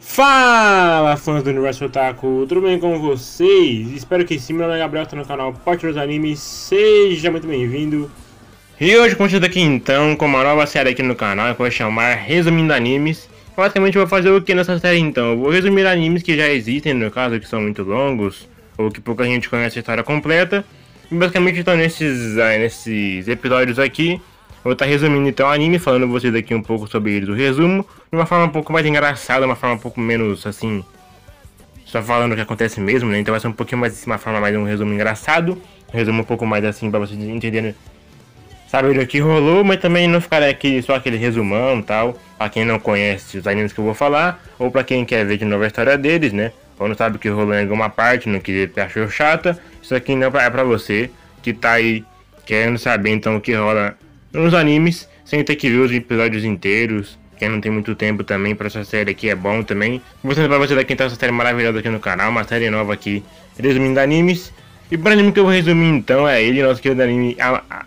Fala, fãs do Universo Otaku, tudo bem com vocês? Espero que sim. Meu nome é Gabriel, tô no canal Pote dos Animes, seja muito bem-vindo. E hoje continuando aqui então com uma nova série aqui no canal, que eu vou chamar Resumindo Animes. Basicamente eu vou fazer o que nessa série então? Eu vou resumir animes que já existem, no caso, que são muito longos, ou que pouca gente conhece a história completa. E basicamente então nesses episódios aqui, eu vou estar resumindo então o anime, falando pra vocês aqui um pouco sobre eles, o resumo, de uma forma um pouco mais engraçada, uma forma um pouco menos assim, só falando o que acontece mesmo, né? Então vai ser um pouquinho mais, uma forma mais um resumo engraçado, um resumo um pouco mais assim, pra vocês entenderem, saber o que rolou, mas também não ficar aqui, só aquele resumão e tal, pra quem não conhece os animes que eu vou falar, ou pra quem quer ver de novo a história deles, né? Ou não sabe o que rolou em alguma parte, não que achou chata, isso aqui não é pra você que tá aí querendo saber então o que rola nos animes, sem ter que ver os episódios inteiros. Quem não tem muito tempo também para essa série aqui é bom também. Mostrando pra você daqui então essa série maravilhosa aqui no canal, uma série nova aqui, resumindo animes. E para anime que eu vou resumir então é ele, nosso querido anime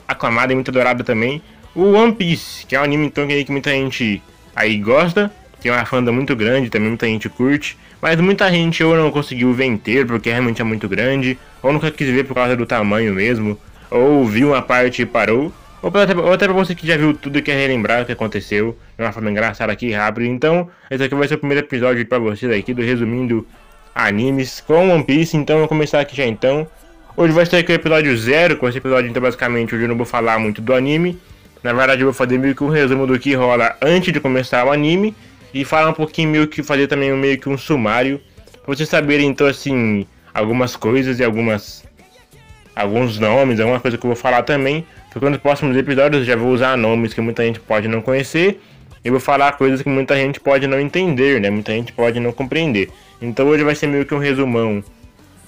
aclamado e muito adorado também, o One Piece, que é um anime então que muita gente aí gosta, tem uma fandom muito grande, também muita gente curte, mas muita gente ou não conseguiu ver inteiro porque realmente é muito grande, ou nunca quis ver por causa do tamanho mesmo, ou viu uma parte e parou. Ou até pra você que já viu tudo e quer relembrar o que aconteceu de uma forma engraçada aqui e rápida. Então, esse aqui vai ser o primeiro episódio pra vocês aqui do Resumindo Animes com One Piece. Então, eu vou começar aqui já então. Hoje vai ser aqui o episódio 0. Com esse episódio, então, basicamente, hoje eu não vou falar muito do anime. Na verdade, eu vou fazer meio que um resumo do que rola antes de começar o anime. E falar um pouquinho, meio que fazer também meio que um sumário. Pra vocês saberem, então, assim, algumas coisas e alguns nomes, alguma coisa que eu vou falar também. Porque nos próximos episódios eu já vou usar nomes que muita gente pode não conhecer. E vou falar coisas que muita gente pode não entender, né? Muita gente pode não compreender. Então hoje vai ser meio que um resumão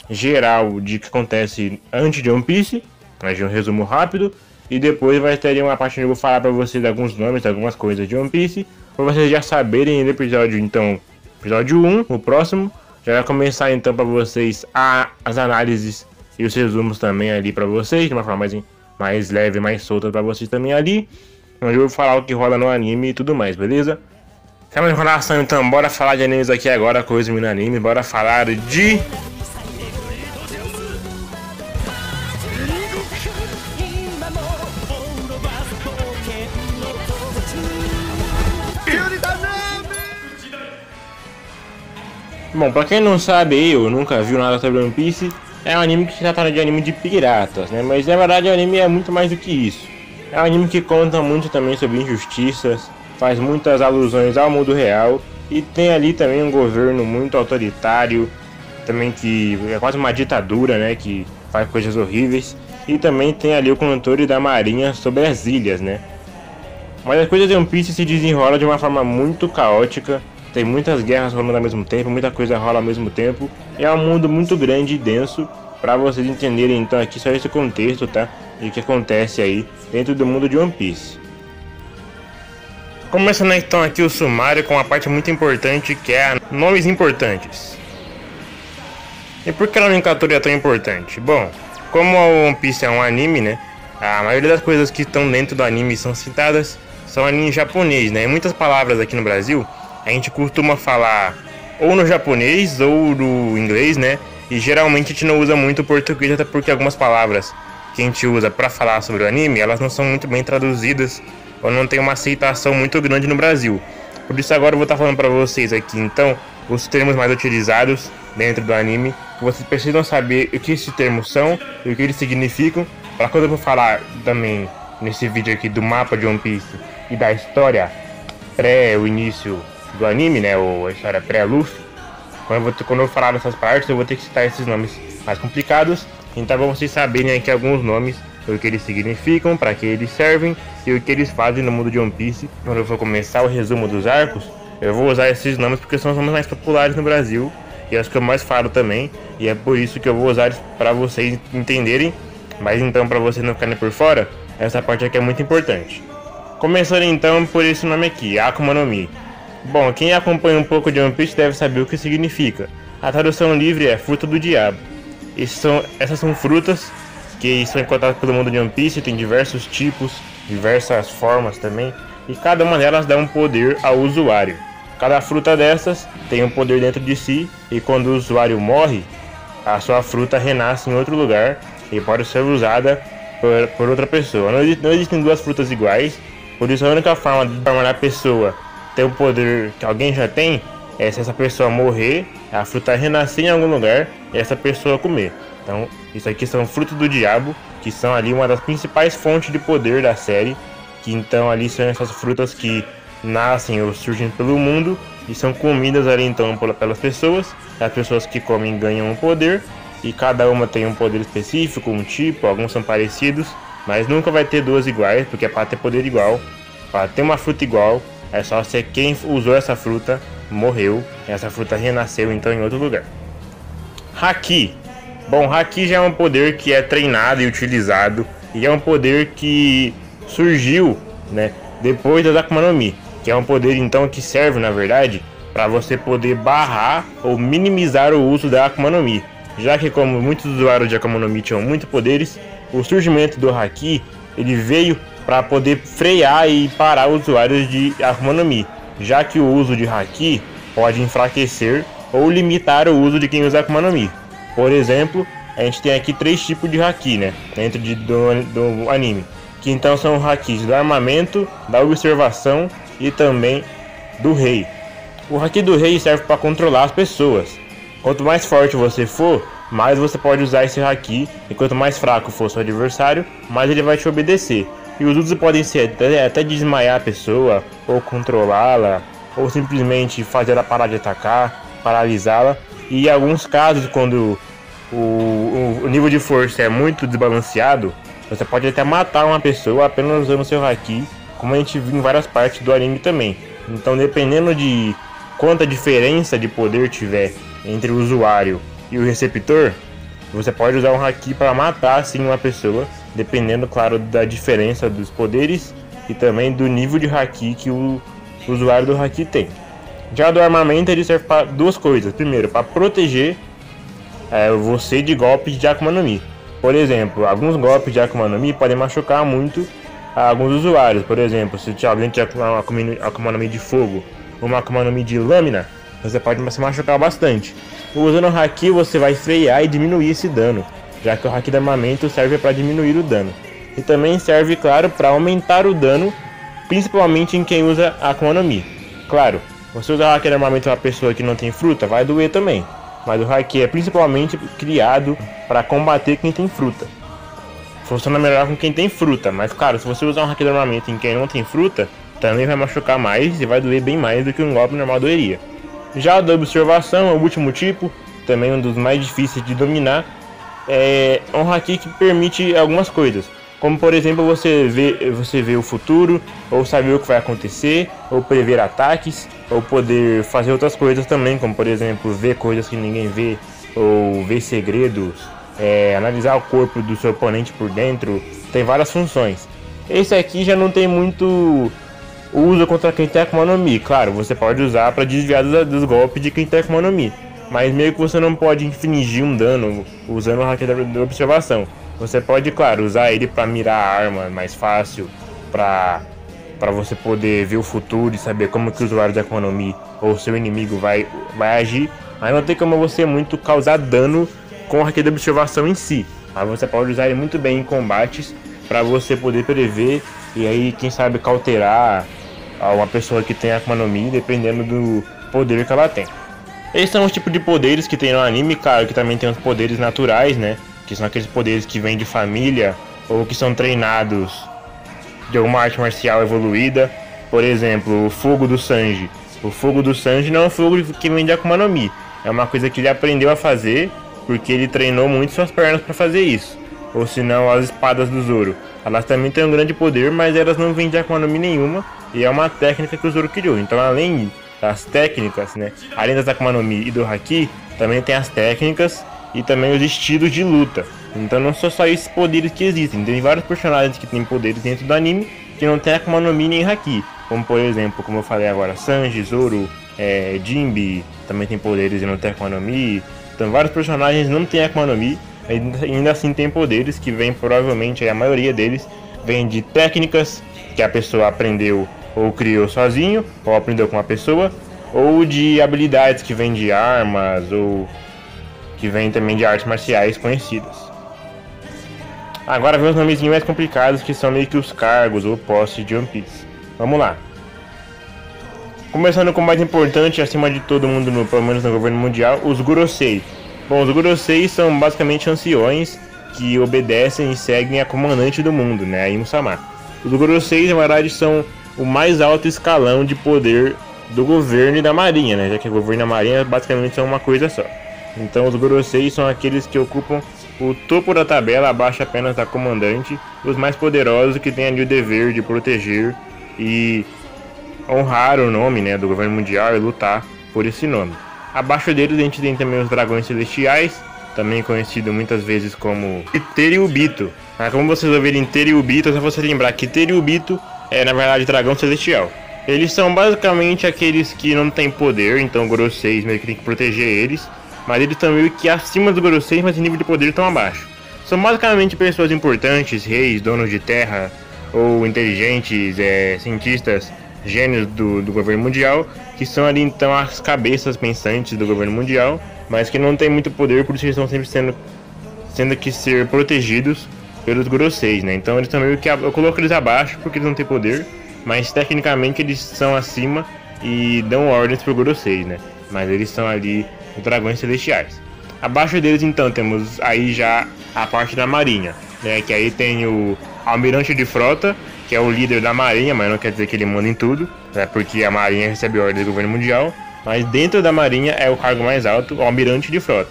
geral de que acontece antes de One Piece. Mas de um resumo rápido. E depois vai ter uma parte onde eu vou falar pra vocês alguns nomes, algumas coisas de One Piece. Pra vocês já saberem no episódio, então, episódio 1, o próximo. Já vai começar então pra vocês as análises e os resumos também ali pra vocês, de uma forma mais leve, mais solta pra vocês também ali. Onde eu vou falar o que rola no anime e tudo mais, beleza? Sem mais enrolação então, bora falar de animes aqui agora, coisa no anime, bora falar de... Bom, pra quem não sabe, eu nunca viu nada sobre One Piece. É um anime que se trata de anime de piratas, né? Mas na verdade o anime é muito mais do que isso. É um anime que conta muito também sobre injustiças, faz muitas alusões ao mundo real e tem ali também um governo muito autoritário, também que é quase uma ditadura, né? Que faz coisas horríveis. E também tem ali o controle da marinha sobre as ilhas, né? Mas as coisas de One Piece se desenrolam de uma forma muito caótica. Tem muitas guerras rolando ao mesmo tempo, muita coisa rola ao mesmo tempo. E é um mundo muito grande e denso, para vocês entenderem então aqui só esse contexto, tá? De o que acontece aí dentro do mundo de One Piece. Começando então aqui o sumário com uma parte muito importante, que é nomes importantes. E por que a nomenclatura é tão importante? Bom, como o One Piece é um anime, né? A maioria das coisas que estão dentro do anime são citadas são anime japonês, né? E muitas palavras aqui no Brasil a gente costuma falar ou no japonês ou no inglês, né? E geralmente a gente não usa muito o português, até porque algumas palavras que a gente usa para falar sobre o anime, elas não são muito bem traduzidas ou não tem uma aceitação muito grande no Brasil. Por isso agora eu vou estar falando para vocês aqui, então, os termos mais utilizados dentro do anime, que vocês precisam saber o que esses termos são e o que eles significam. Para quando eu vou falar também nesse vídeo aqui do mapa de One Piece e da história pré o início do anime, né, ou a história pré-Luffy, quando eu vou falar dessas partes eu vou ter que citar esses nomes mais complicados. Então pra vocês saberem aqui alguns nomes, o que eles significam, para que eles servem e o que eles fazem no mundo de One Piece. Quando eu for começar o resumo dos arcos, eu vou usar esses nomes porque são os nomes mais populares no Brasil e os que eu mais falo também, e é por isso que eu vou usar para vocês entenderem. Mas então, para vocês não ficarem por fora, essa parte aqui é muito importante. Começando então por esse nome aqui, Akuma no Mi. Bom, quem acompanha um pouco de One Piece deve saber o que significa. A tradução livre é fruta do diabo. Essas são frutas que são encontradas pelo mundo de One Piece, tem diversos tipos, diversas formas também, e cada uma delas dá um poder ao usuário. Cada fruta dessas tem um poder dentro de si, e quando o usuário morre, a sua fruta renasce em outro lugar e pode ser usada por outra pessoa. Não existem duas frutas iguais, por isso a única forma de formar a pessoa ter o poder que alguém já tem é se essa pessoa morrer, a fruta renascer em algum lugar e essa pessoa comer. Então, isso aqui são frutos do diabo, que são ali uma das principais fontes de poder da série, que então ali são essas frutas que nascem ou surgem pelo mundo e são comidas ali então pelas pessoas. As pessoas que comem ganham um poder, e cada uma tem um poder específico, um tipo, alguns são parecidos, mas nunca vai ter duas iguais, porque para ter poder igual, para ter uma fruta igual, é só ser quem usou essa fruta morreu, e essa fruta renasceu então em outro lugar. Haki. Bom, Haki já é um poder que é treinado e utilizado, e é um poder que surgiu, né, depois da Akuma no Mi, que é um poder então que serve, na verdade, para você poder barrar ou minimizar o uso da Akuma no Mi. Já que como muitos usuários de Akuma no Mi tinham muitos poderes, o surgimento do Haki ele veio para poder frear e parar os usuários de Akuma no Mi, já que o uso de Haki pode enfraquecer ou limitar o uso de quem usa Akuma no Mi. Por exemplo, a gente tem aqui 3 tipos de Haki, né, dentro do anime, que então são Hakis do armamento, da observação e também do rei. O Haki do rei serve para controlar as pessoas. Quanto mais forte você for, mais você pode usar esse Haki, e quanto mais fraco for seu adversário, mais ele vai te obedecer. E os usos podem ser até desmaiar a pessoa, ou controlá-la, ou simplesmente fazer ela parar de atacar, paralisá-la. E em alguns casos, quando o nível de força é muito desbalanceado, você pode até matar uma pessoa apenas usando seu Haki, como a gente viu em várias partes do anime também. Então, dependendo de quanta diferença de poder tiver entre o usuário e o receptor, você pode usar um Haki para matar assim uma pessoa, dependendo, claro, da diferença dos poderes e também do nível de Haki que o usuário do Haki tem. Já do armamento, ele serve para duas coisas. Primeiro, para proteger você de golpes de Akuma no Mi. Por exemplo, alguns golpes de Akuma no Mi podem machucar muito alguns usuários. Por exemplo, se alguém tiver uma Akuma no Mi de fogo ou uma Akuma no Mi de lâmina, você pode se machucar bastante. Usando o Haki, você vai frear e diminuir esse dano, já que o Haki de armamento serve para diminuir o dano. E também serve, claro, para aumentar o dano, principalmente em quem usa a Akuma no Mi. Claro, você usar o Haki de armamento para uma pessoa que não tem fruta, vai doer também. Mas o Haki é principalmente criado para combater quem tem fruta. Funciona melhor com quem tem fruta, mas claro, se você usar um Haki de armamento em quem não tem fruta, também vai machucar mais e vai doer bem mais do que um golpe normal doeria. Já o da observação é o último tipo, também um dos mais difíceis de dominar. É um Haki que permite algumas coisas, como por exemplo você ver o futuro, ou saber o que vai acontecer, ou prever ataques, ou poder fazer outras coisas também, como por exemplo ver coisas que ninguém vê, ou ver segredos, analisar o corpo do seu oponente por dentro. Tem várias funções. Esse aqui já não tem muito uso contra quem tem Akuma no Mi. Claro, você pode usar para desviar dos golpes de quem tem Akuma no Mi, mas meio que você não pode infligir um dano usando o Haki da observação. Você pode, claro, usar ele para mirar a arma mais fácil, para você poder ver o futuro e saber como que o usuário de Akuma no Mi ou seu inimigo vai agir, mas não tem como você muito causar dano com o Haki da observação em si. Mas você pode usar ele muito bem em combates para você poder prever e aí, quem sabe, cauterar uma pessoa que tem Akuma no Mi, dependendo do poder que ela tem. Esses são os tipos de poderes que tem no anime. Claro que também tem os poderes naturais, né? Que são aqueles poderes que vêm de família ou que são treinados de alguma arte marcial evoluída. Por exemplo, o fogo do Sanji. O fogo do Sanji não é um fogo que vem de Akuma no Mi, é uma coisa que ele aprendeu a fazer porque ele treinou muito suas pernas para fazer isso. Ou senão as espadas do Zoro, elas também têm um grande poder, mas elas não vêm de Akuma no Mi nenhuma, e é uma técnica que o Zoro criou. Então, além das técnicas, né, além das Akuma no Mi e do Haki, também tem as técnicas e também os estilos de luta. Então não são só esses poderes que existem, tem vários personagens que têm poderes dentro do anime que não tem Akuma no Mi nem Haki, como por exemplo, como eu falei agora, Sanji, Zoro, Jinbe também tem poderes e não tem Akuma no Mi. Então vários personagens não tem Akuma no Mi, ainda assim tem poderes que vêm, provavelmente a maioria deles vem de técnicas que a pessoa aprendeu ou criou sozinho, ou aprendeu com uma pessoa, ou de habilidades que vêm de armas, ou que vêm também de artes marciais conhecidas. Agora vem os nomezinhos mais complicados, que são meio que os cargos ou postos de One Piece. Vamos lá. Começando com o mais importante, acima de todo mundo, pelo menos no governo mundial, os Gorosei. Bom, os Gorosei são basicamente anciões que obedecem e seguem a comandante do mundo, né, a Imo-sama. Os Gorosei, na verdade, são o mais alto escalão de poder do governo e da marinha, né, já que o governo e a marinha basicamente são uma coisa só. Então os Gorosei são aqueles que ocupam o topo da tabela, abaixo apenas da comandante, os mais poderosos que têm ali o dever de proteger e honrar o nome, né, do governo mundial e lutar por esse nome. Abaixo deles a gente tem também os dragões celestiais, também conhecido muitas vezes como Teriubito. Como vocês ouvirem Teriubito, é só você lembrar que Teriubito é na verdade dragão celestial. Eles são basicamente aqueles que não têm poder, então Gorosei meio que tem que proteger eles, mas eles estão meio que acima dos Gorosei, mas em nível de poder estão abaixo. São basicamente pessoas importantes, reis, donos de terra, ou inteligentes, cientistas, gênios do governo mundial, que são ali então as cabeças pensantes do governo mundial, mas que não têm muito poder, por isso eles estão sempre sendo que ser protegidos pelos Goroseis, né? Então eles estão meio que, eu coloco eles abaixo porque eles não têm poder, mas tecnicamente eles são acima e dão ordens para os Goroseis, né? Mas eles são ali os dragões celestiais. Abaixo deles então temos aí já a parte da marinha, né? Que aí tem o almirante de frota, que é o líder da marinha, mas não quer dizer que ele manda em tudo, né? Porque a marinha recebe ordens do governo mundial, mas dentro da marinha é o cargo mais alto, o almirante de frota.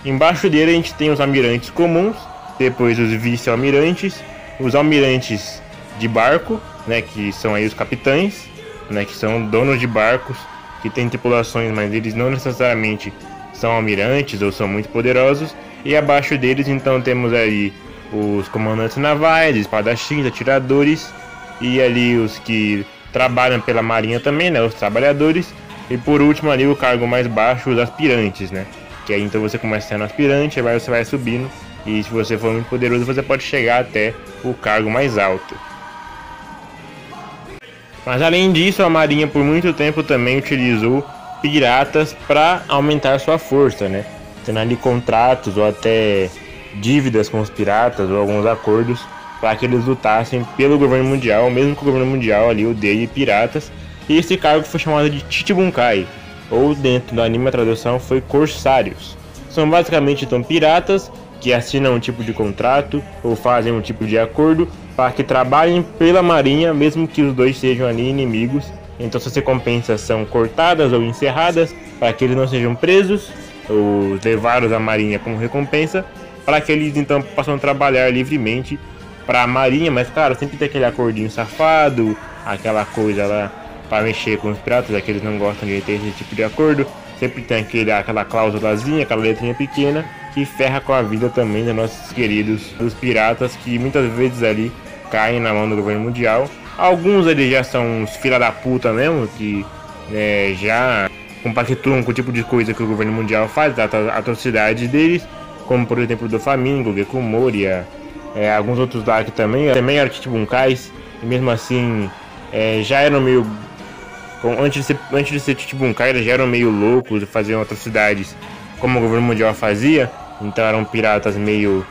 Embaixo dele a gente tem os almirantes comuns, depois os vice-almirantes, os almirantes de barco, né? Que são aí os capitães, né? Que são donos de barcos, que têm tripulações, mas eles não necessariamente são almirantes ou são muito poderosos. E abaixo deles então temos aí os comandantes navais, espadachins, atiradores, e ali os que trabalham pela marinha também, né, os trabalhadores, e por último ali o cargo mais baixo, os aspirantes, né, que aí então você começa sendo aspirante, aí você vai subindo, e se você for muito poderoso você pode chegar até o cargo mais alto. Mas além disso, a marinha por muito tempo também utilizou piratas para aumentar sua força, né, tendo ali contratos ou até dívidas com os piratas ou alguns acordos para que eles lutassem pelo governo mundial, mesmo que o governo mundial ali odeie piratas. E esse cargo foi chamado de Chichibunkai, ou dentro do anime a tradução foi corsários. São basicamente então piratas que assinam um tipo de contrato ou fazem um tipo de acordo para que trabalhem pela marinha, mesmo que os dois sejam ali inimigos. Então suas recompensas são cortadas ou encerradas para que eles não sejam presos ou levados à marinha como recompensa, para que eles então possam trabalhar livremente para a marinha, mas claro, sempre tem aquele acordinho safado, aquela coisa lá para mexer com os piratas, que eles não gostam de ter esse tipo de acordo, sempre tem aquela cláusulazinha, aquela letrinha pequena, que ferra com a vida também dos nossos queridos dos piratas, que muitas vezes ali caem na mão do governo mundial. Alguns ali já são uns filha da puta mesmo, que já compactuam com o tipo de coisa que o governo mundial faz, a atrocidade deles, como por exemplo do Flamingo, Geku Moria, alguns outros lá que também eram Chichibunkais, e mesmo assim já eram meio, antes de ser Chichibunkai, eles já eram meio loucos e faziam atrocidades como o governo mundial fazia, então eram piratas meio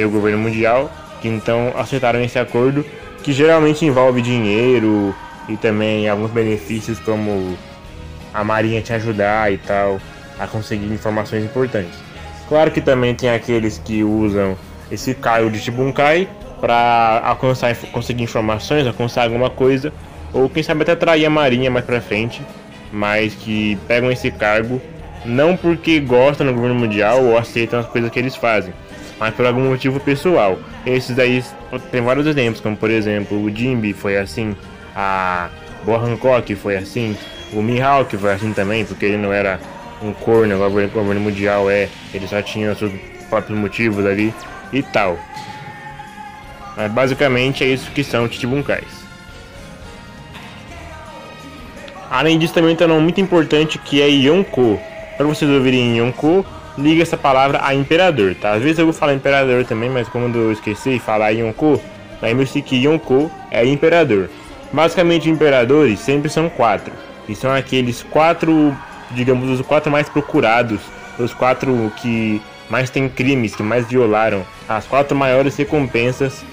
governo mundial, que então aceitaram esse acordo, que geralmente envolve dinheiro e também alguns benefícios como a marinha te ajudar e tal a conseguir informações importantes. Claro que também tem aqueles que usam esse cargo de Chichibunkai para conseguir informações, alcançar alguma coisa, ou quem sabe até atrair a marinha mais pra frente, mas que pegam esse cargo não porque gostam do governo mundial ou aceitam as coisas que eles fazem, mas por algum motivo pessoal. Esses aí tem vários exemplos, como por exemplo o Jinbe foi assim, a Boa Hancock foi assim, o Mihawk foi assim também, porque ele não era um corno, o governo mundial ele só tinha seus próprios motivos ali e tal. Mas basicamente é isso que são Chichibunkais. Além disso também tem um nome muito importante que é Yonko. Para vocês ouvirem Yonko, liga essa palavra a imperador, tá? Às vezes eu vou falar imperador também, mas como eu esqueci de falar Yonko, lembre-se que Yonko é imperador. Basicamente imperadores sempre são 4. que são aqueles 4, digamos, os 4 mais procurados, os 4 que mais têm crimes, que mais violaram as 4 maiores recompensas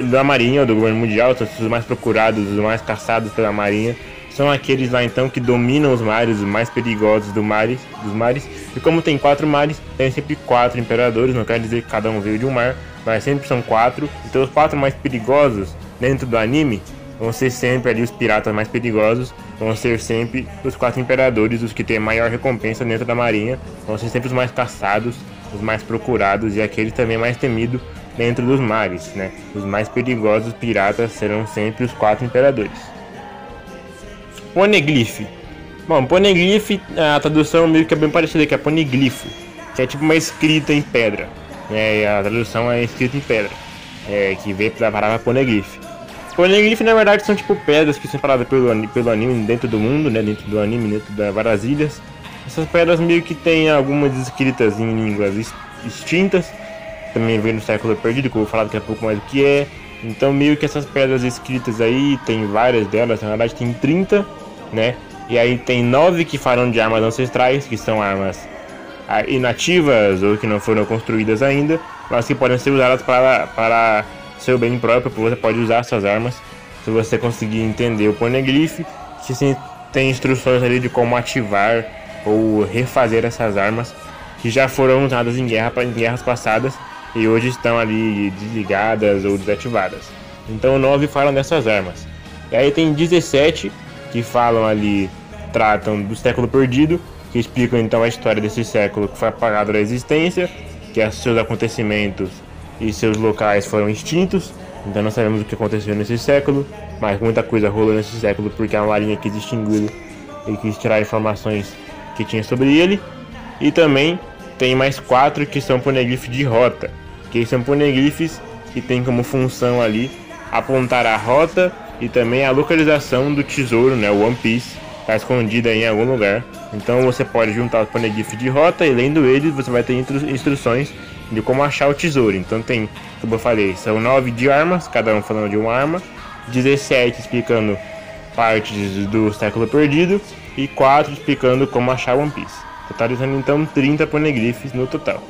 da Marinha, ou do governo mundial. São os mais procurados, os mais caçados pela Marinha. São aqueles lá então que dominam os mares, os mais perigosos dos mares. E como tem 4 mares, tem sempre 4 imperadores. Não quer dizer que cada um veio de um mar, mas sempre são 4. Então os 4 mais perigosos dentro do anime vão ser sempre ali os piratas mais perigosos. Vão ser sempre os 4 imperadores, os que têm a maior recompensa dentro da marinha. Vão ser sempre os mais caçados, os mais procurados e aqueles também mais temidos dentro dos mares, né? Os mais perigosos piratas serão sempre os 4 imperadores. Poneglyph. Bom, Poneglyph, a tradução meio que é bem parecida, que é Poneglyph, que é tipo uma escrita em pedra, né? E a tradução é escrita em pedra, que veio da palavra Poneglyph. Poneglyph na verdade são tipo pedras que são separadas pelo anime dentro do mundo, né? Dentro do anime, dentro das várias ilhas. Essas pedras meio que tem algumas escritas em línguas extintas, também veio no século perdido, que eu vou falar daqui a pouco mais do que é. Então meio que essas pedras escritas aí, tem várias delas, na verdade tem 30, né? E aí tem 9 que falam de armas ancestrais, que são armas inativas ou que não foram construídas ainda, mas que podem ser usadas para seu bem próprio. Você pode usar essas armas se você conseguir entender o Poneglyph, que sim, tem instruções ali de como ativar ou refazer essas armas que já foram usadas em guerras passadas e hoje estão ali desligadas ou desativadas. Então 9 falam dessas armas. E aí tem 17 que falam ali, tratam do século perdido, que explicam então a história desse século que foi apagado da existência, que seus acontecimentos e seus locais foram extintos. Então não sabemos o que aconteceu nesse século, mas muita coisa rolou nesse século porque a marinha quis extingui-lo e quis tirar informações que tinha sobre ele. E também tem mais 4 que são Poneglyphs de rota, que são Poneglyphs que tem como função ali apontar a rota e também a localização do tesouro, né? O One Piece está escondida em algum lugar. Então você pode juntar os Poneglyphs de rota e lendo eles você vai ter instruções de como achar o tesouro. Então tem, como eu falei, são 9 de armas, cada um falando de uma arma, 17 explicando partes do século perdido e 4 explicando como achar One Piece. Totalizando então 30 Poneglyphs no total.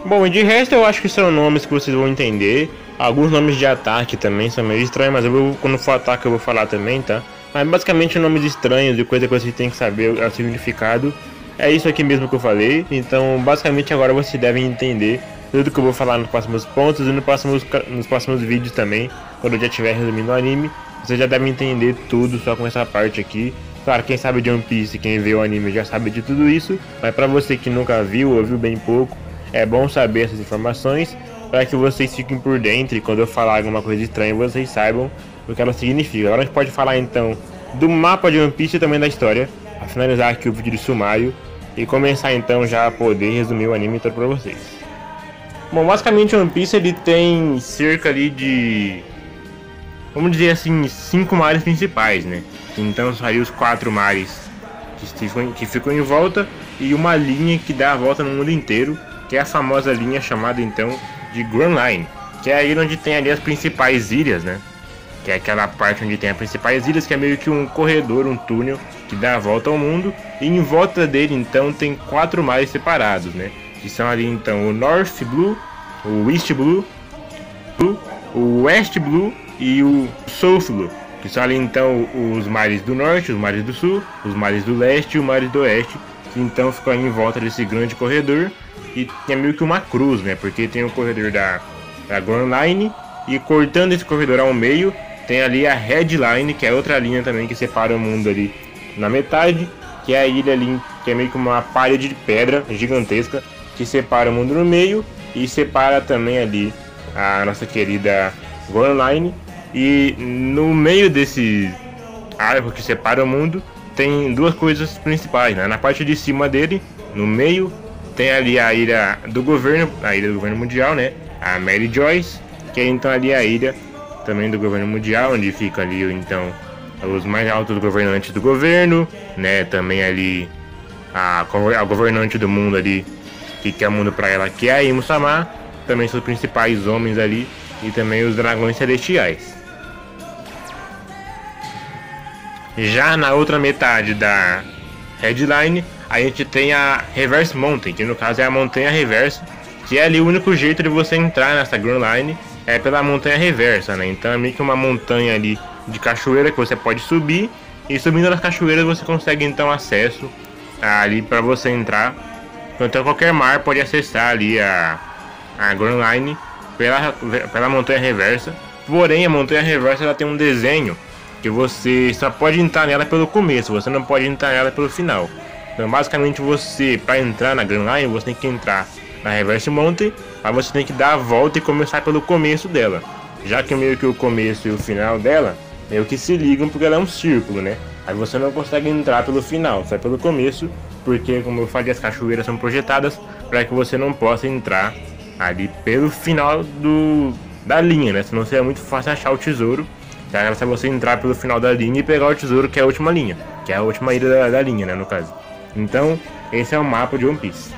Bom, e de resto eu acho que são nomes que vocês vão entender. Alguns nomes de ataque também são meio estranhos, mas quando for ataque eu vou falar também, tá? Mas basicamente nomes estranhos e coisa que você tem que saber o significado. É isso aqui mesmo que eu falei. Então basicamente agora vocês devem entender tudo que eu vou falar nos próximos pontos e nos próximos vídeos também. Quando eu já estiver resumindo o anime, vocês já devem entender tudo só com essa parte aqui. Claro, quem sabe de One Piece, quem vê o anime já sabe de tudo isso. Mas pra você que nunca viu ou viu bem pouco, é bom saber essas informações para que vocês fiquem por dentro e quando eu falar alguma coisa estranha vocês saibam o que ela significa. Agora a gente pode falar então do mapa de One Piece e também da história, para finalizar aqui o vídeo de sumário e começar então já a poder resumir o anime todo para vocês. Bom, basicamente One Piece ele tem cerca ali de, vamos dizer assim, 5 mares principais, né? Então são aí os 4 mares que ficam em volta e uma linha que dá a volta no mundo inteiro, que é a famosa linha chamada então de Grand Line, que é aí onde tem ali as principais ilhas, né? Que é aquela parte onde tem as principais ilhas, que é meio que um corredor, um túnel que dá a volta ao mundo, e em volta dele então tem 4 mares separados, né? Que são ali então o North Blue, o East Blue, o West Blue e o South Blue, que são ali então os mares do norte, os mares do sul, os mares do leste e os mares do oeste, que então ficam em volta desse grande corredor. E é meio que uma cruz, né? Porque tem o corredor da Grand Line e cortando esse corredor ao meio tem ali a Red Line, que é outra linha também que separa o mundo ali na metade, que é a ilha ali, que é meio que uma parede de pedra gigantesca que separa o mundo no meio e separa também ali a nossa querida Grand Line. E no meio desse arco que separa o mundo tem 2 coisas principais, né? Na parte de cima dele, no meio, tem ali a ilha do governo mundial, né? A Mary Joyce, que é então ali a ilha também do governo mundial, onde fica ali então os mais altos governantes do governo, né? Também ali a governante do mundo ali, que quer o mundo pra ela, que é a Imu-sama, também são os principais homens ali, e também os dragões celestiais. Já na outra metade da Headline, a gente tem a Reverse Mountain, que no caso é a montanha reversa, que é ali o único jeito de você entrar nessa Grand Line é pela montanha reversa, né? Então é meio que uma montanha ali de cachoeira que você pode subir, e subindo nas cachoeiras você consegue então acesso ali para você entrar. Então qualquer mar pode acessar ali a Grand Line pela montanha reversa. Porém a montanha reversa ela tem um desenho que você só pode entrar nela pelo começo, você não pode entrar nela pelo final. Então basicamente você, para entrar na Grand Line, você tem que entrar na Reverse Mountain, mas você tem que dar a volta e começar pelo começo dela. Já que meio que o começo e o final dela meio que se ligam porque ela é um círculo, né? Aí você não consegue entrar pelo final, sai pelo começo, porque como eu falei, as cachoeiras são projetadas para que você não possa entrar ali pelo final da linha, né? Senão seria muito fácil achar o tesouro. Se você entrar pelo final da linha e pegar o tesouro, que é a última linha, que é a última ilha da linha, né, no caso. Então, esse é o mapa de One Piece.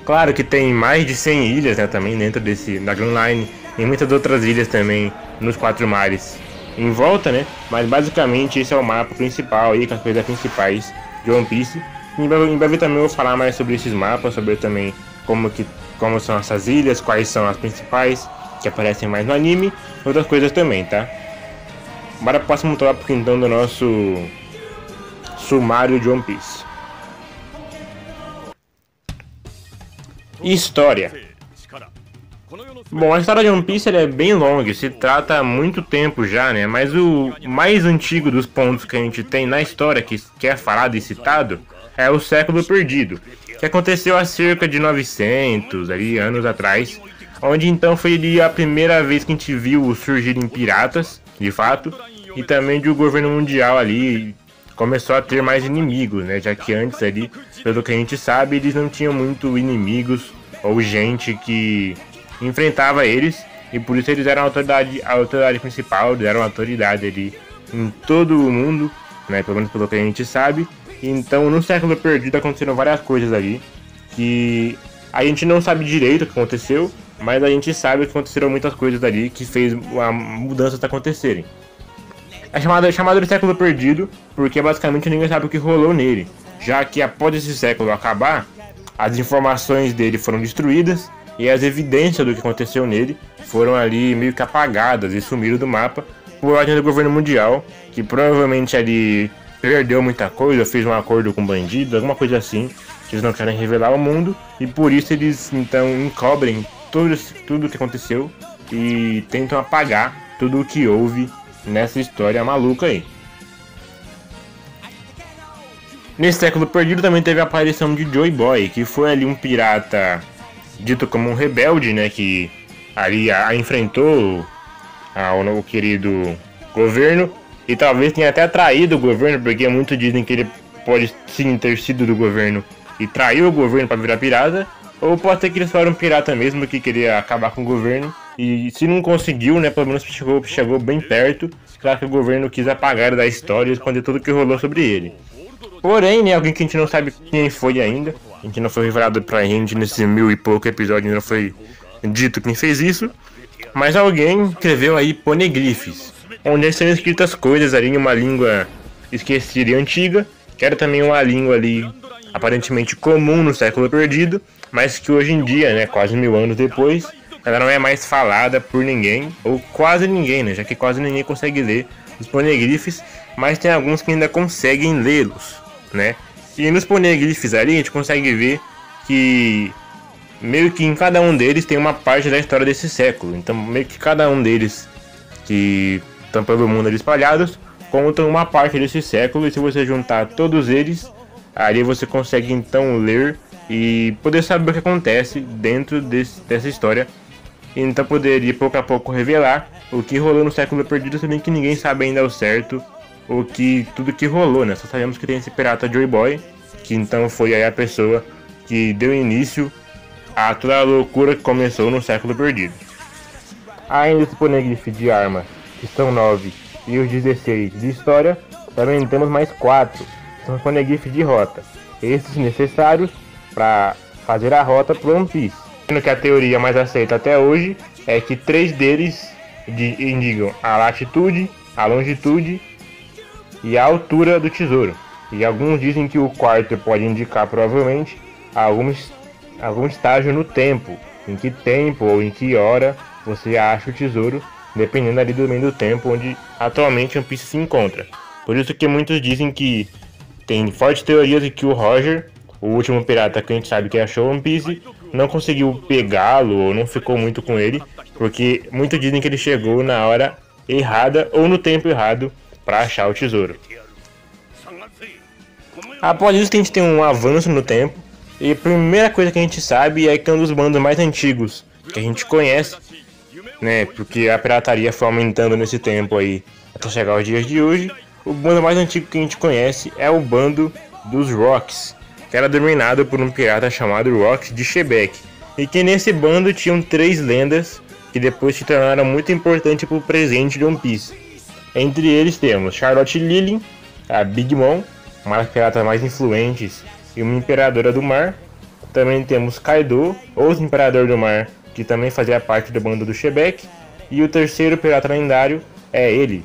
Claro que tem mais de 100 ilhas, né, também dentro da Grand Line, e muitas outras ilhas também nos 4 mares em volta, né? Mas basicamente esse é o mapa principal aí, com as coisas principais de One Piece. Em breve também eu vou falar mais sobre esses mapas, sobre também como são essas ilhas, quais são as principais que aparecem mais no anime, outras coisas também, tá? Bora pro próximo tópico então do nosso sumário de One Piece. História. Bom, a história de One Piece é bem longa, se trata há muito tempo já, né? Mas o mais antigo dos pontos que a gente tem na história que é falado e citado é o Século Perdido, que aconteceu há cerca de 900 anos atrás, onde então foi a primeira vez que a gente viu surgirem piratas, de fato, e também de o governo mundial ali começou a ter mais inimigos, né? Já que antes ali, pelo que a gente sabe, eles não tinham muito inimigos ou gente que enfrentava eles, e por isso eles eram a autoridade principal, eles eram a autoridade ali em todo o mundo, né? Pelo menos pelo que a gente sabe. Então no Século Perdido aconteceram várias coisas ali que a gente não sabe direito o que aconteceu, mas a gente sabe que aconteceram muitas coisas ali que fez a mudança acontecerem. É chamado de Século Perdido porque basicamente ninguém sabe o que rolou nele, já que após esse século acabar, as informações dele foram destruídas e as evidências do que aconteceu nele foram ali meio que apagadas e sumiram do mapa por ordem do governo mundial, que provavelmente ali perdeu muita coisa, fez um acordo com bandido, alguma coisa assim, que eles não querem revelar ao mundo, e por isso eles então encobrem tudo o que aconteceu e tentam apagar tudo o que houve nessa história maluca aí. Nesse Século Perdido também teve a aparição de Joy Boy, que foi ali um pirata dito como um rebelde, né, que ali enfrentou o querido governo, e talvez tenha até traído o governo, porque muitos dizem que ele pode sim ter sido do governo e traiu o governo para virar pirata, ou pode ser que ele só era um pirata mesmo que queria acabar com o governo, e se não conseguiu, né, pelo menos chegou bem perto, já que o governo quis apagar da história e esconder tudo que rolou sobre ele. Porém, né, alguém que a gente não sabe quem foi ainda, a gente não foi revelado pra gente nesses 1000 e pouco episódios, não foi dito quem fez isso, mas alguém escreveu aí poneglyphs, onde são escritas coisas ali em uma língua esquecida e antiga, que era também uma língua ali aparentemente comum no Século Perdido, mas que hoje em dia, né, quase 1000 anos depois, ela não é mais falada por ninguém, ou quase ninguém, né, já que quase ninguém consegue ler os poneglyphs, mas tem alguns que ainda conseguem lê-los, né? E nos poneglyphs ali a gente consegue ver que meio que em cada um deles tem uma parte da história desse século. Então meio que cada um deles que estão pelo mundo ali espalhados contam uma parte desse século, e se você juntar todos eles, ali você consegue então ler e poder saber o que acontece dentro dessa história. E então poderia pouco a pouco revelar o que rolou no Século Perdido, também que ninguém sabe ainda ao certo tudo que rolou, né? Só sabemos que tem esse pirata Joy Boy, que então foi aí a pessoa que deu início a toda a loucura que começou no Século Perdido. Ainda esse poneglyph de arma, que são 9, e os 16 de história, também temos mais 4, que são os poneglyphs de rota, esses necessários para fazer a rota para One Piece. Sendo que a teoria mais aceita até hoje é que 3 deles indicam a latitude, a longitude e a altura do tesouro. E alguns dizem que o quarto pode indicar provavelmente algum estágio no tempo, em que tempo ou em que hora você acha o tesouro, dependendo ali do tempo onde atualmente One Piece se encontra. Por isso que muitos dizem que tem fortes teorias de que o Roger, o último pirata que a gente sabe que achou One Piece, não conseguiu pegá-lo ou não ficou muito com ele, porque muitos dizem que ele chegou na hora errada ou no tempo errado para achar o tesouro. Após isso, a gente tem um avanço no tempo, e a primeira coisa que a gente sabe é que é um dos bandos mais antigos que a gente conhece, né? Porque a pirataria foi aumentando nesse tempo aí até chegar aos dias de hoje. O bando mais antigo que a gente conhece é o bando dos Rocks, que era dominado por um pirata chamado Rocks de Shebeck, e que nesse bando tinham 3 lendas que depois se tornaram muito importantes para o presente de One Piece. Entre eles temos Charlotte Lilin, a Big Mom, uma das piratas mais influentes e uma imperadora do mar. Também temos Kaido, outro imperador do mar, que também fazia parte do bando do Shebeck. E o terceiro pirata lendário é ele,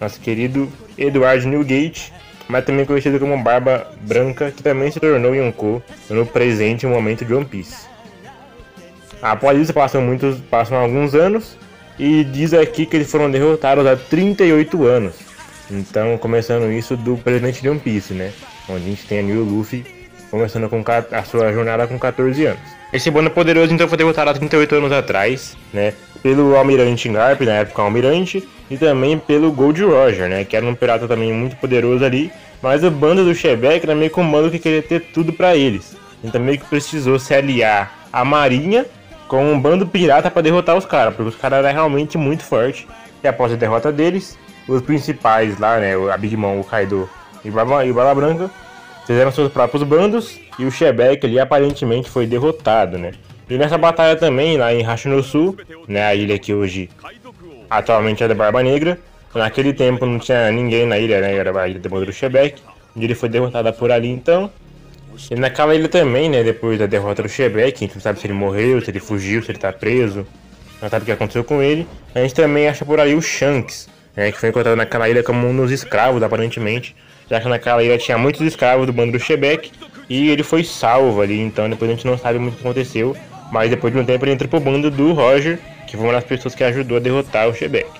nosso querido Edward Newgate, mas também conhecido como Barba Branca, que também se tornou Yonkou no presente momento de One Piece. Após isso passam alguns anos, e diz aqui que eles foram derrotados há 38 anos. Então, começando isso do presente de One Piece, né? Onde a gente tem ali o Luffy começando com a sua jornada com 14 anos. Esse bando poderoso então foi derrotado há 38 anos atrás, né? Pelo Almirante Garp, na época Almirante, e também pelo Gold Roger, né? Que era um pirata também muito poderoso ali. Mas o bando do Shebeck era meio que um bando que queria ter tudo pra eles. Então meio que precisou se aliar à marinha com um bando pirata para derrotar os caras, porque os caras eram realmente muito fortes. E após a derrota deles, os principais lá, né, a Big Mom, o Kaido e o Barba Branca, fizeram seus próprios bandos, e o Shebeck ali aparentemente foi derrotado, né. E nessa batalha também, lá em Hashinosu, né, a ilha que hoje atualmente é da Barba Negra, naquele tempo não tinha ninguém na ilha, né, era a ilha do bando do Shebeck, e ele foi derrotado por ali então. E naquela ilha também, né, depois da derrota do Shebeck, a gente não sabe se ele morreu, se ele fugiu, se ele tá preso, não sabe o que aconteceu com ele. A gente também acha por ali o Shanks, né, que foi encontrado naquela ilha como um dos escravos, aparentemente, já que naquela ilha tinha muitos escravos do bando do Shebeck, e ele foi salvo ali, então depois a gente não sabe muito o que aconteceu, mas depois de um tempo ele entrou pro bando do Roger, que foi uma das pessoas que ajudou a derrotar o Shebeck.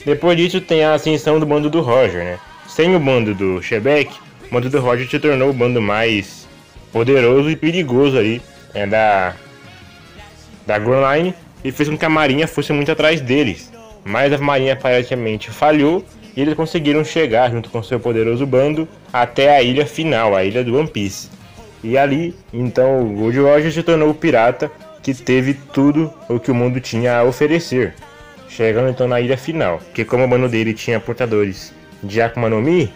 Depois disso tem a ascensão do bando do Roger, né, sem o bando do Shebeck, o bando do Roger se tornou o bando mais poderoso e perigoso ali, né, da Grand Line, e fez com que a marinha fosse muito atrás deles. Mas a marinha aparentemente falhou, e eles conseguiram chegar junto com seu poderoso bando até a ilha final, a ilha do One Piece. E ali, então, o Gold Roger se tornou o pirata que teve tudo o que o mundo tinha a oferecer, chegando então na ilha final, que como o bando dele tinha portadores de Akuma no Mi,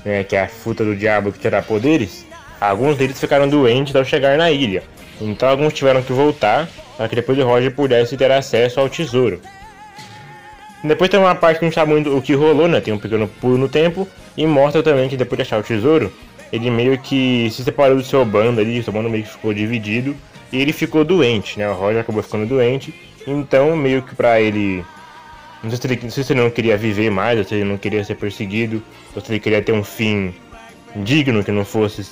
né, que é a fruta do diabo que terá poderes, alguns deles ficaram doentes ao chegar na ilha, então alguns tiveram que voltar para que depois o Roger pudesse ter acesso ao tesouro. Depois tem uma parte que não sabe muito o que rolou, né, tem um pequeno pulo no tempo, e mostra também que depois de achar o tesouro, ele meio que se separou do seu bando ali, o seu bando meio que ficou dividido, e ele ficou doente, né, o Roger acabou ficando doente, então meio que pra ele... Não sei se ele não queria viver mais, ou se ele não queria ser perseguido, ou se ele queria ter um fim digno que não fosse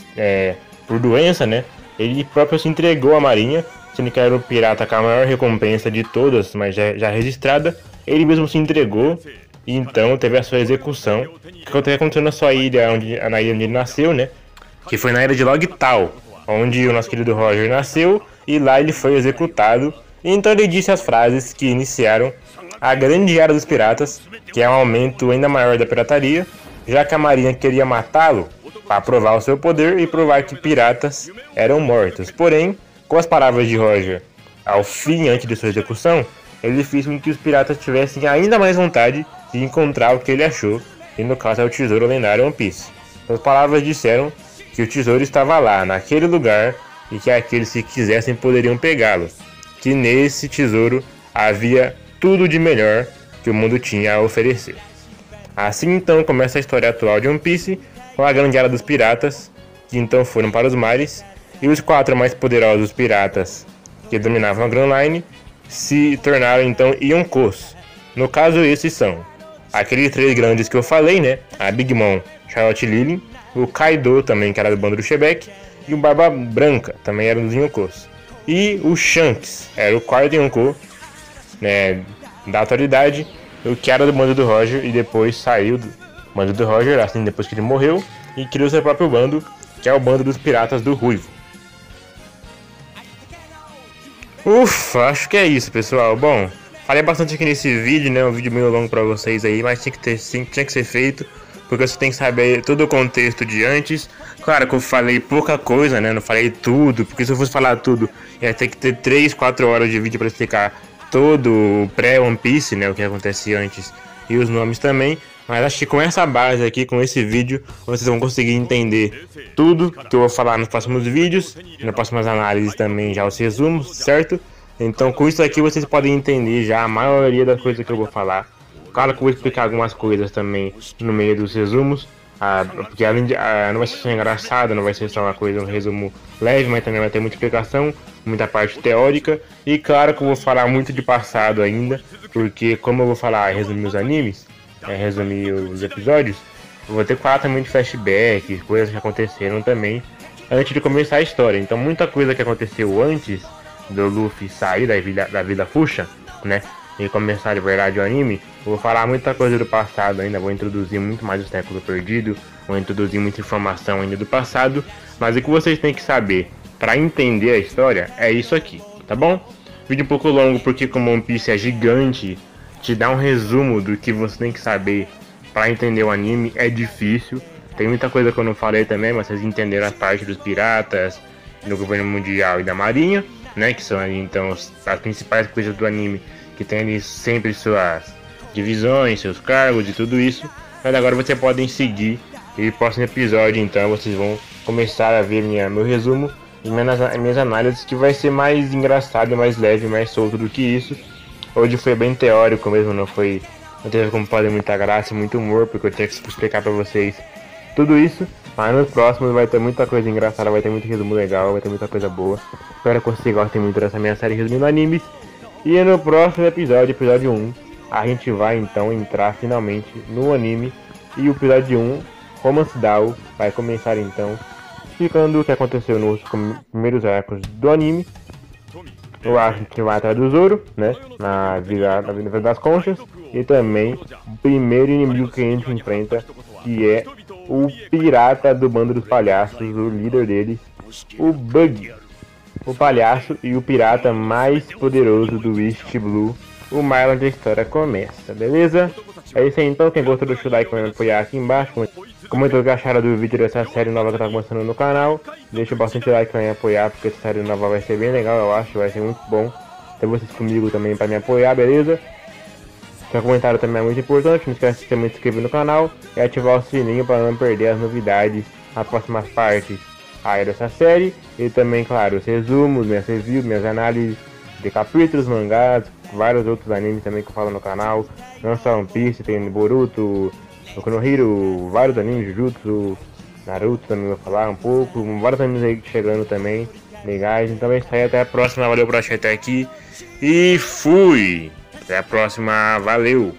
por doença, né? Ele próprio se entregou à marinha, sendo que era o pirata com a maior recompensa de todas, mas já registrada. Ele mesmo se entregou e então teve a sua execução, que aconteceu na sua ilha, na ilha onde ele nasceu, né? Que foi na ilha de Logtal, onde o nosso querido Roger nasceu, e lá ele foi executado. E então ele disse as frases que iniciaram a Grande Era dos Piratas, que é um aumento ainda maior da pirataria, já que a marinha queria matá-lo para provar o seu poder e provar que piratas eram mortos. Porém, com as palavras de Roger, ao fim, antes de sua execução, ele fez com que os piratas tivessem ainda mais vontade de encontrar o que ele achou, e no caso é o tesouro lendário One Piece. As palavras disseram que o tesouro estava lá, naquele lugar, e que aqueles que quisessem poderiam pegá-lo, que nesse tesouro havia tudo de melhor que o mundo tinha a oferecer. Assim então começa a história atual de One Piece, com a Grande Era dos Piratas, que então foram para os mares, e os 4 mais poderosos piratas que dominavam a Grand Line se tornaram então Yonkous, No caso, esses são aqueles 3 grandes que eu falei, né? A Big Mom, Charlotte Lily, o Kaido também, que era do bando do Shebeck, e o Barba Branca, também era dos Yonkos. E o Shanks, era o quarto Yonko, né, da atualidade, o que era do bando do Roger e depois saiu do bando do Roger, assim, depois que ele morreu, e criou seu próprio bando, que é o bando dos Piratas do Ruivo. Ufa, acho que é isso, pessoal. Bom, falei bastante aqui nesse vídeo, né? Um vídeo meio longo pra vocês aí, mas tinha que ser feito, porque você tem que saber todo o contexto de antes. Claro que eu falei pouca coisa, né? Não falei tudo, porque se eu fosse falar tudo, ia ter que ter 3, 4 horas de vídeo pra explicar todo o pré-One Piece, né? O que acontecia antes e os nomes também. Mas acho que com essa base aqui, com esse vídeo, vocês vão conseguir entender tudo que eu vou falar nos próximos vídeos, nas próximas análises também, já os resumos, certo? Então com isso aqui vocês podem entender já a maioria das coisas que eu vou falar. Claro que eu vou explicar algumas coisas também no meio dos resumos, porque além de, não vai ser só engraçado, não vai ser só uma coisa, um resumo leve, mas também vai ter muita explicação, muita parte teórica. E claro que eu vou falar muito de passado ainda, porque como eu vou falar, resumir os animes, resumir os episódios, eu vou ter que falar também de flashback, coisas que aconteceram também antes de começar a história. Então muita coisa que aconteceu antes do Luffy sair da Vila Fucha, né, e começar de verdade o anime, eu vou falar muita coisa do passado ainda, vou introduzir muito mais o século perdido, vou introduzir muita informação ainda do passado, mas o que vocês têm que saber para entender a história é isso aqui, tá bom? Vídeo um pouco longo porque como One Piece é gigante, te dar um resumo do que você tem que saber para entender o anime é difícil. Tem muita coisa que eu não falei também, mas vocês entenderam a parte dos piratas, do governo mundial e da marinha, né, que são ali então as principais coisas do anime, que tem ali sempre suas divisões, seus cargos e tudo isso. Mas agora vocês podem seguir e no próximo episódio então vocês vão começar a ver meu resumo e minhas análises, que vai ser mais engraçado, mais leve, mais solto do que isso. Hoje foi bem teórico mesmo, não teve como fazer muita graça, muito humor, porque eu tinha que explicar pra vocês tudo isso. Mas nos próximos vai ter muita coisa engraçada, vai ter muito resumo legal, vai ter muita coisa boa. Espero que vocês gostem muito dessa minha série resumindo animes. E no próximo episódio, episódio 1, a gente vai então entrar finalmente no anime. E o episódio 1, Romance Down, vai começar então explicando o que aconteceu nos primeiros arcos do anime. Eu acho que vai atrás do Zoro, né, na Vila das Conchas, e também o primeiro inimigo que a gente enfrenta, que é o pirata do bando dos palhaços, o líder deles, o Bug, o palhaço e o pirata mais poderoso do East Blue. O Marlon da história começa, beleza? É isso aí então, quem gostou deixa o like para me apoiar aqui embaixo. Comenta o que acharam do vídeo dessa série nova que tá começando no canal. Deixa bastante like para me apoiar, porque essa série nova vai ser bem legal, eu acho, vai ser muito bom ter vocês comigo também para me apoiar, beleza? Seu comentário também é muito importante, não esquece de se inscrever no canal e ativar o sininho para não perder as novidades, as próximas partes aí dessa série. E também, claro, os resumos, minhas reviews, minhas análises de capítulos, mangás, vários outros animes também que eu falo no canal. Não só One Piece, tem Boruto, Boku no Hero, vários animes, Jujutsu, Naruto também vou falar um pouco, vários animes aí chegando também, legais. Então é isso aí, até a próxima, valeu por assistir até aqui e fui! Até a próxima, valeu!